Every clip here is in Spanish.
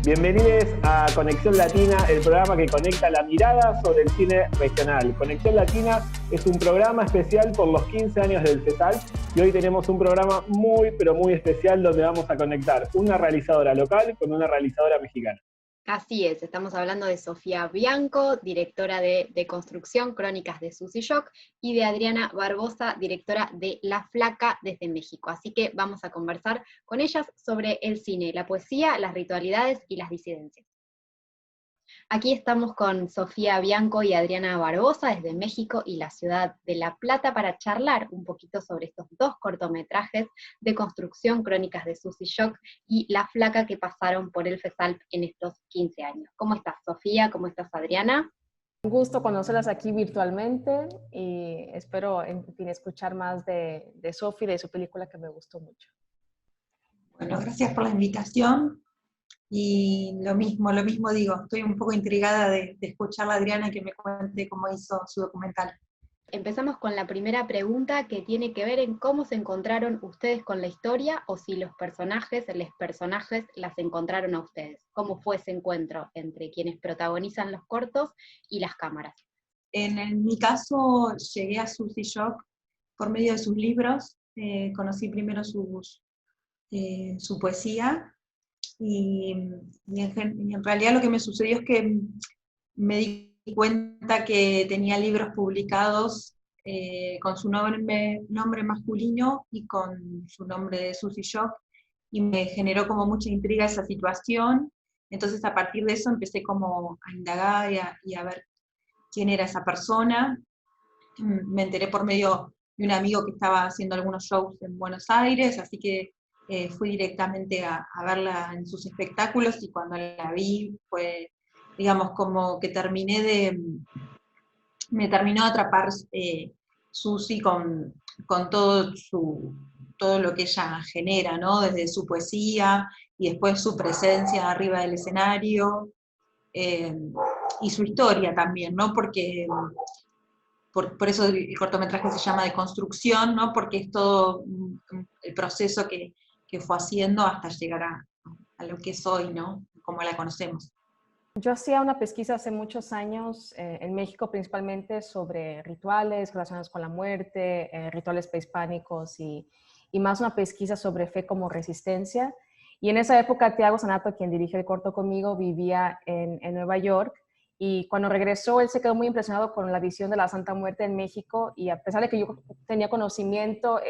Bienvenidos a Conexión Latina, el programa que conecta la mirada sobre el cine regional. Conexión Latina es un programa especial por los 15 años del FESALP y hoy tenemos un programa muy, pero muy especial donde vamos a conectar una realizadora local con una realizadora mexicana. Así es, estamos hablando de Sofía Bianco, directora de Construcción, Crónicas de Susy Shock, y de Adriana Barbosa, directora de La Flaca desde México. Así que vamos a conversar con ellas sobre el cine, la poesía, las ritualidades y las disidencias. Aquí estamos con Sofía Bianco y Adriana Barbosa desde México y la ciudad de La Plata para charlar un poquito sobre estos dos cortometrajes de Construcción, Crónicas de Susy Shock y La Flaca que pasaron por el FESALP en estos 15 años. ¿Cómo estás, Sofía? ¿Cómo estás, Adriana? Un gusto conocerlas aquí virtualmente y espero, en fin, escuchar más de Sofía y de su película que me gustó mucho. Bueno, gracias por la invitación. Y lo mismo digo, estoy un poco intrigada de escuchar a Adriana y que me cuente cómo hizo su documental. Empezamos con la primera pregunta que tiene que ver en cómo se encontraron ustedes con la historia o si los personajes las encontraron a ustedes. ¿Cómo fue ese encuentro entre quienes protagonizan los cortos y las cámaras? En mi caso llegué a Susy Shock por medio de sus libros, conocí primero su poesía. Y en realidad lo que me sucedió es que me di cuenta que tenía libros publicados con su nombre masculino y con su nombre de Susy Shock, y me generó como mucha intriga esa situación. Entonces a partir de eso empecé como a indagar y a ver quién era esa persona. Me enteré por medio de un amigo que estaba haciendo algunos shows en Buenos Aires, así que fui directamente a verla en sus espectáculos, y cuando la vi fue, digamos, como que me terminó de atrapar Susy con todo lo que ella genera, ¿no? Desde su poesía y después su presencia arriba del escenario, y su historia también, ¿no? Porque por eso el cortometraje se llama De Construcción, ¿no? Porque es todo el proceso que fue haciendo hasta llegar a lo que es hoy, ¿no? Como la conocemos. Yo hacía una pesquisa hace muchos años, en México principalmente, sobre rituales relacionados con la muerte, rituales prehispánicos y más una pesquisa sobre fe como resistencia. Y en esa época Tiago Sanato, quien dirige el corto conmigo, vivía en Nueva York. Y cuando regresó, él se quedó muy impresionado con la visión de la Santa Muerte en México, y a pesar de que yo tenía conocimiento,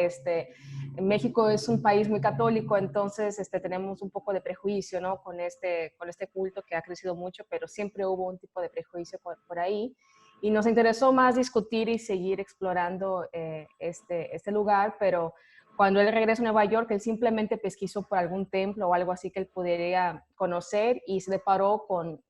México es un país muy católico, entonces tenemos un poco de prejuicio, ¿no? con este culto que ha crecido mucho, pero siempre hubo un tipo de prejuicio por ahí. Y nos interesó más discutir y seguir explorando este lugar, pero cuando él regresa a Nueva York, él simplemente pesquisó por algún templo o algo así que él pudiera conocer, y se deparó con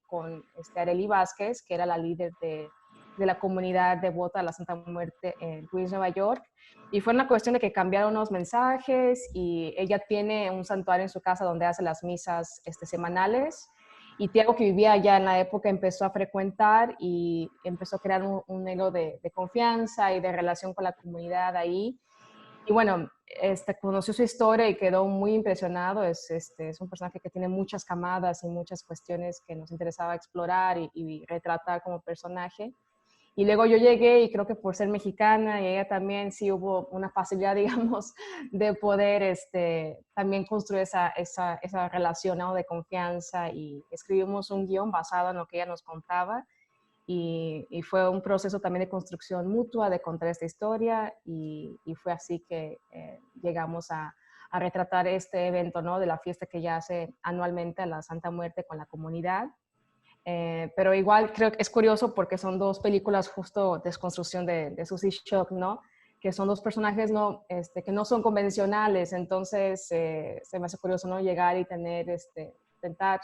Arely Vázquez, que era la líder de la comunidad devota a la Santa Muerte en Queens, Nueva York. Y fue una cuestión de que cambiaron unos mensajes, y ella tiene un santuario en su casa donde hace las misas semanales. Y Tiago, que vivía allá en la época, empezó a frecuentar y empezó a crear un hilo de confianza y de relación con la comunidad ahí. Y bueno, conoció su historia y quedó muy impresionado. Es un personaje que tiene muchas camadas y muchas cuestiones que nos interesaba explorar y retratar como personaje. Y luego yo llegué, y creo que por ser mexicana y ella también, sí hubo una facilidad, digamos, de poder también construir esa relación, ¿no? De confianza, y escribimos un guión basado en lo que ella nos contaba. Y fue un proceso también de construcción mutua, de contar esta historia, y fue así que llegamos a retratar este evento, ¿no? De la fiesta que ella hace anualmente a la Santa Muerte con la comunidad. Pero igual creo que es curioso porque son dos películas justo de desconstrucción de Susy Shock, ¿no? Que son dos personajes, ¿no? Que no son convencionales, entonces se me hace curioso, ¿no? Llegar y tener, intentar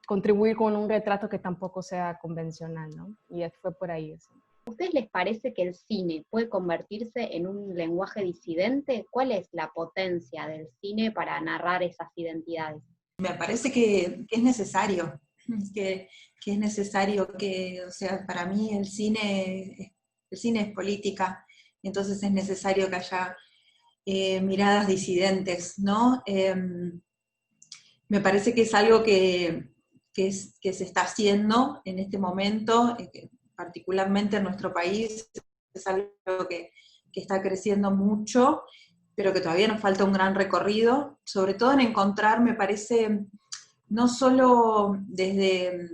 contribuir con un retrato que tampoco sea convencional, ¿no? Y fue por ahí eso. ¿A ustedes les parece que el cine puede convertirse en un lenguaje disidente? ¿Cuál es la potencia del cine para narrar esas identidades? Me parece que es necesario, que es necesario o sea, para mí el cine es política, entonces es necesario que haya miradas disidentes, ¿no? Me parece que es algo que que se está haciendo en este momento, particularmente en nuestro país, es algo que está creciendo mucho, pero que todavía nos falta un gran recorrido, sobre todo en encontrar, me parece, no solo desde,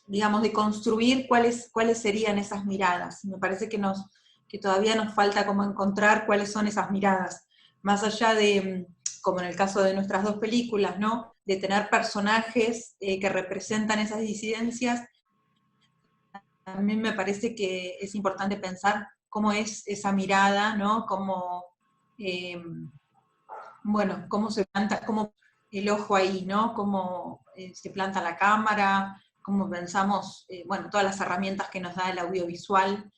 digamos, de construir cuáles serían esas miradas. Me parece que todavía nos falta como encontrar cuáles son esas miradas, más allá de, como en el caso de nuestras dos películas, ¿no?, de tener personajes que representan esas disidencias. También me parece que es importante pensar cómo es esa mirada, ¿no?, cómo se planta, cómo el ojo ahí, ¿no?, cómo se planta la cámara, cómo pensamos, todas las herramientas que nos da el audiovisual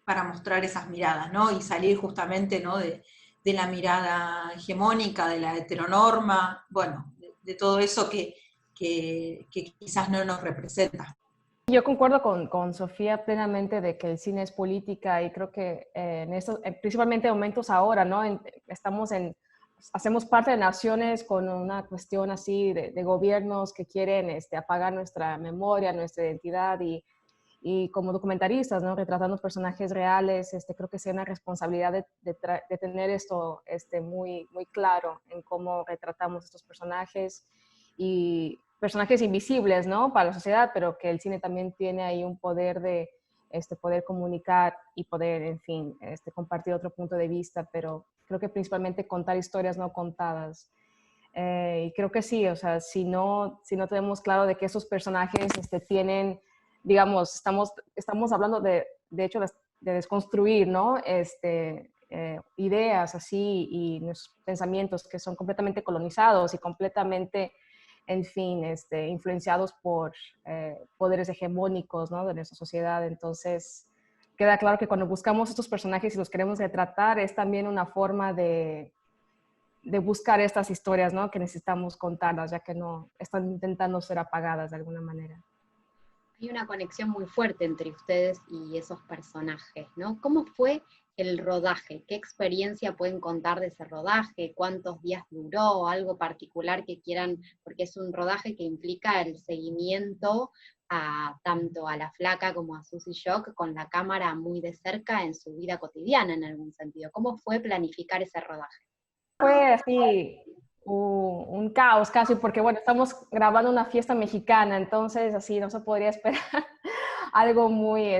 para mostrar esas miradas, ¿no?, y salir justamente, ¿no?, de la mirada hegemónica, de la heteronorma, de todo eso que quizás no nos representa. Yo concuerdo con Sofía plenamente de que el cine es política, y creo que principalmente en momentos ahora, ¿no? Hacemos parte de naciones con una cuestión así de gobiernos que quieren apagar nuestra memoria, nuestra identidad, y como documentaristas, ¿no?, retratando personajes reales, creo que es una responsabilidad de tener esto muy, muy claro en cómo retratamos estos personajes, y personajes invisibles, ¿no?, para la sociedad, pero que el cine también tiene ahí un poder de poder comunicar y poder, en fin, compartir otro punto de vista, pero creo que principalmente contar historias no contadas. Y creo que sí, o sea, si no tenemos claro de que esos personajes tienen, digamos, estamos hablando de hecho, de desconstruir, ¿no?, ideas así y nuestros pensamientos que son completamente colonizados y completamente, en fin, influenciados por poderes hegemónicos, ¿no?, de nuestra sociedad. Entonces, queda claro que cuando buscamos estos personajes y los queremos retratar, es también una forma de buscar estas historias, ¿no?, que necesitamos contarlas, ya que no están intentando ser apagadas de alguna manera. Hay una conexión muy fuerte entre ustedes y esos personajes, ¿no? ¿Cómo fue el rodaje? ¿Qué experiencia pueden contar de ese rodaje? ¿Cuántos días duró? ¿Algo particular que quieran? Porque es un rodaje que implica el seguimiento tanto a la Flaca como a Susy Shock con la cámara muy de cerca en su vida cotidiana, en algún sentido. ¿Cómo fue planificar ese rodaje? Fue así un caos casi, porque bueno, estamos grabando una fiesta mexicana, entonces así no se podría esperar algo muy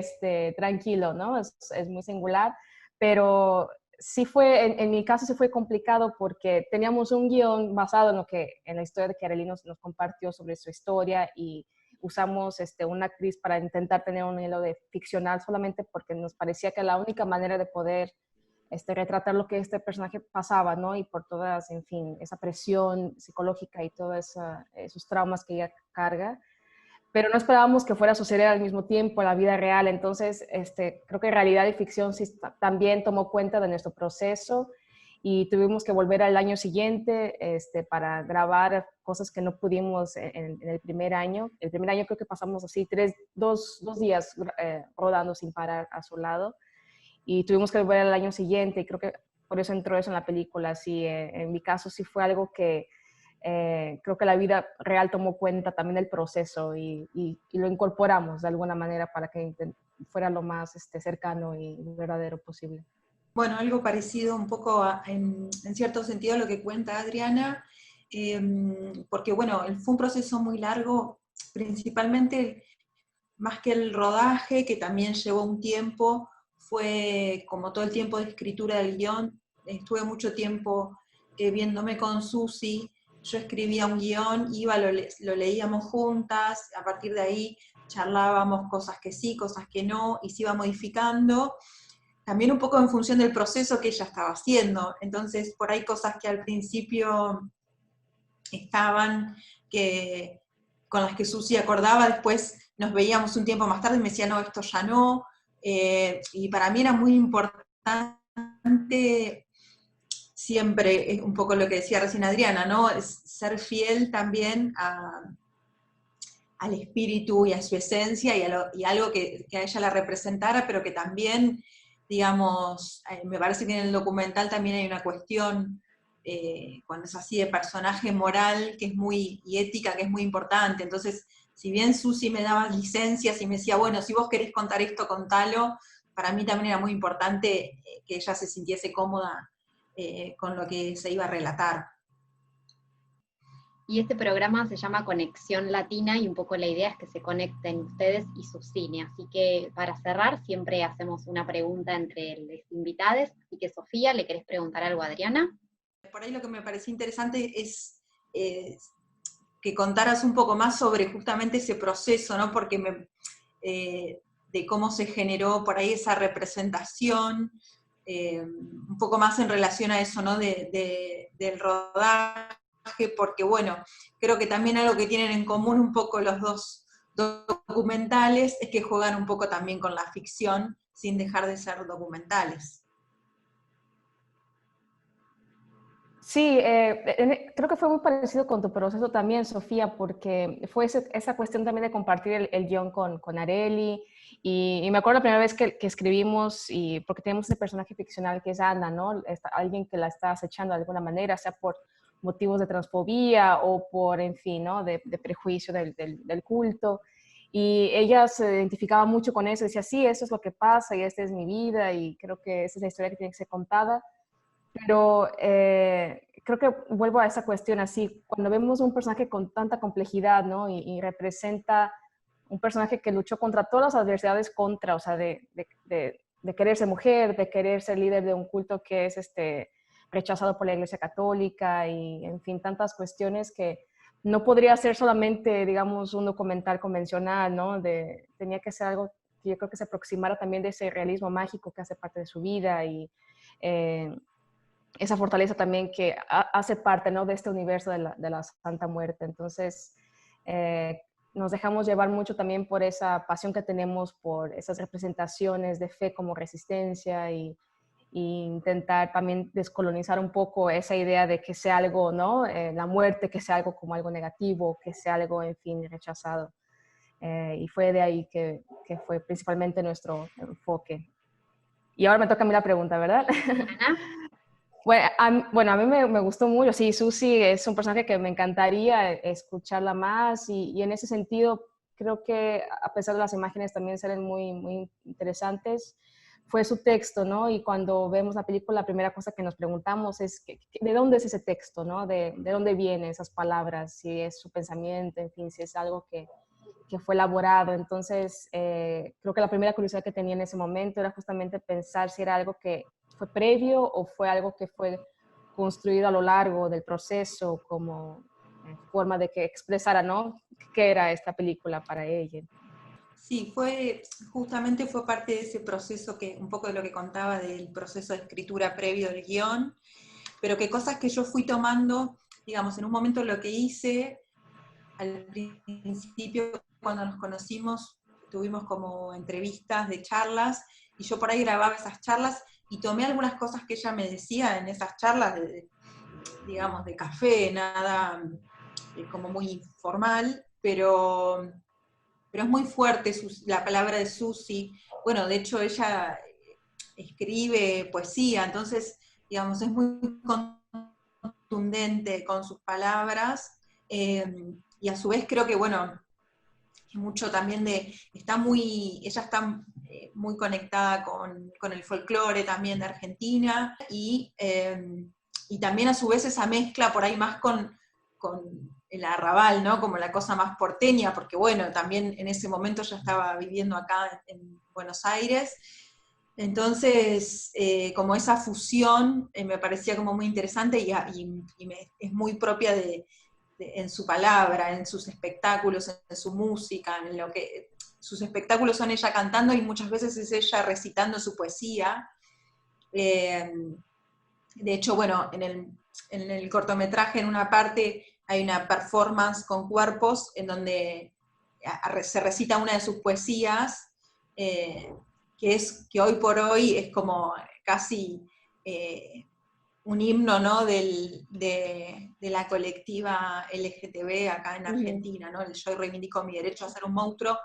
tranquilo, ¿no? Es muy singular, pero sí fue, en mi caso sí fue complicado porque teníamos un guión basado en la historia de que Arely nos compartió sobre su historia, y usamos una actriz para intentar tener un hilo de ficcional solamente porque nos parecía que la única manera de poder retratar lo que este personaje pasaba, ¿no? Y por todas, en fin, esa presión psicológica y todos esos traumas que ella carga. Pero no esperábamos que fuera a suceder al mismo tiempo en la vida real. Entonces, creo que realidad y ficción sí también tomó cuenta de nuestro proceso, y tuvimos que volver al año siguiente para grabar cosas que no pudimos en el primer año. El primer año creo que pasamos así dos días rodando sin parar a su lado, y tuvimos que volver al año siguiente, y creo que por eso entró eso en la película. Sí, en mi caso sí fue algo que creo que la vida real tomó cuenta también del proceso, y lo incorporamos de alguna manera para que fuera lo más cercano y verdadero posible. Bueno, algo parecido un poco en cierto sentido a lo que cuenta Adriana, porque bueno, fue un proceso muy largo, principalmente más que el rodaje, que también llevó un tiempo, fue como todo el tiempo de escritura del guión. Estuve mucho tiempo viéndome con Susy, yo escribía un guión, lo leíamos juntas, a partir de ahí charlábamos cosas que sí, cosas que no, y se iba modificando, también un poco en función del proceso que ella estaba haciendo. Entonces, por ahí cosas que al principio estaban, con las que Susy acordaba, después nos veíamos un tiempo más tarde y me decía, no, esto ya no. Y para mí era muy importante siempre, es un poco lo que decía recién Adriana, ¿no? Es ser fiel también al espíritu y a su esencia, y algo que a ella la representara, pero que también, digamos, me parece que en el documental también hay una cuestión cuando es así de personaje moral, que es muy, y ética, que es muy importante. Entonces, si bien Susi me daba licencias y me decía, bueno, si vos querés contar esto, contalo, para mí también era muy importante que ella se sintiese cómoda con lo que se iba a relatar. Y este programa se llama Conexión Latina, y un poco la idea es que se conecten ustedes y su cine. Así que para cerrar, siempre hacemos una pregunta entre los invitados. Así que Sofía, ¿le querés preguntar algo a Adriana? Por ahí lo que me pareció interesante es que contaras un poco más sobre justamente ese proceso, ¿no? Porque de cómo se generó por ahí esa representación, un poco más en relación a eso, ¿no? Del rodaje, porque bueno, creo que también algo que tienen en común un poco los dos documentales es que juegan un poco también con la ficción, sin dejar de ser documentales. Sí, creo que fue muy parecido con tu proceso también, Sofía, porque fue esa cuestión también de compartir el guión con Areli, y me acuerdo la primera vez que escribimos, y porque tenemos ese personaje ficcional que es Ana, ¿no? Alguien que la está acechando de alguna manera, sea por motivos de transfobia o por, en fin, ¿no? de prejuicio del culto. Y ella se identificaba mucho con eso, decía, sí, eso es lo que pasa y esta es mi vida, y creo que esa es la historia que tiene que ser contada. Pero creo que vuelvo a esa cuestión así, cuando vemos un personaje con tanta complejidad, ¿no? Y representa un personaje que luchó contra todas las adversidades contra, o sea, de querer ser mujer, de querer ser líder de un culto que es rechazado por la Iglesia Católica, y en fin, tantas cuestiones que no podría ser solamente, digamos, un documental convencional, ¿no? Tenía que ser algo que yo creo que se aproximara también de ese realismo mágico que hace parte de su vida, y esa fortaleza también que hace parte, ¿no? de este universo de la Santa Muerte. Entonces, nos dejamos llevar mucho también por esa pasión que tenemos por esas representaciones de fe como resistencia, y intentar también descolonizar un poco esa idea de que sea algo, ¿no? La muerte, que sea algo como algo negativo, que sea algo, en fin, rechazado. Y fue de ahí que fue principalmente nuestro enfoque. Y ahora me toca a mí la pregunta, ¿verdad? Ana. Bueno, a mí me gustó mucho. Sí, Susi es un personaje que me encantaría escucharla más, y en ese sentido creo que a pesar de las imágenes también salen muy, muy interesantes, fue su texto, ¿no? Y cuando vemos la película, la primera cosa que nos preguntamos es ¿de dónde es ese texto, ¿no? ¿De dónde vienen esas palabras? Si es su pensamiento, en fin, si es algo que fue elaborado. Entonces, creo que la primera curiosidad que tenía en ese momento era justamente pensar si era algo que fue previo o fue algo que fue construido a lo largo del proceso como forma de que expresara, ¿no? ¿Qué era esta película para ella? Sí, justamente fue parte de ese proceso, que un poco de lo que contaba del proceso de escritura previo del guión, pero que cosas que yo fui tomando, digamos, en un momento lo que hice, al principio cuando nos conocimos, tuvimos como entrevistas de charlas, y yo por ahí grababa esas charlas, y tomé algunas cosas que ella me decía en esas charlas, digamos, de café, nada como muy informal, pero es muy fuerte la palabra de Susi. Bueno, de hecho ella escribe poesía, entonces, digamos, es muy contundente con sus palabras, y a su vez creo que, bueno, mucho también ella está muy conectada con el folclore también de Argentina, y también a su vez esa mezcla por ahí más con el arrabal, ¿no? Como la cosa más porteña, porque bueno, también en ese momento ya estaba viviendo acá en Buenos Aires, entonces como esa fusión me parecía como muy interesante, y es muy propia en su palabra, en sus espectáculos, en su música, en lo que sus espectáculos son ella cantando y muchas veces es ella recitando su poesía. De hecho, bueno, en el cortometraje, en una parte, hay una performance con cuerpos en donde se recita una de sus poesías, que hoy por hoy es como casi un himno, ¿no? de la colectiva LGTB acá en Argentina, ¿no? El Yo reivindico mi derecho a ser un monstruo.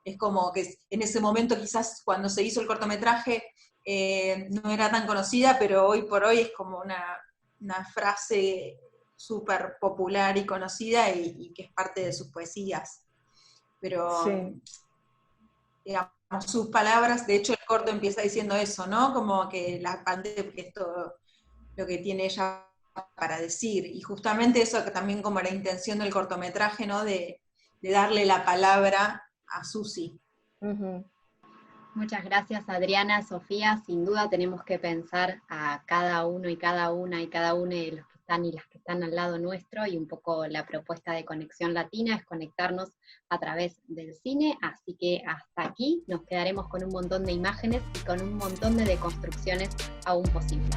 Es como que en ese momento, quizás cuando se hizo el cortometraje, no era tan conocida, pero hoy por hoy es como una frase súper popular y conocida y que es parte de sus poesías. Pero, Sí. digamos, sus palabras, de hecho el corto empieza diciendo eso, ¿no? Como que la pandemia, que es todo lo que tiene ella para decir, y justamente eso que también como la intención del cortometraje, ¿no? De darle la palabra a Susi. Ujú. Muchas gracias, Adriana, Sofía. Sin duda tenemos que pensar a cada uno y cada una y cada uno de los que están y las que están al lado nuestro, y un poco la propuesta de Conexión Latina es conectarnos a través del cine, así que hasta aquí nos quedaremos con un montón de imágenes y con un montón de deconstrucciones aún posibles.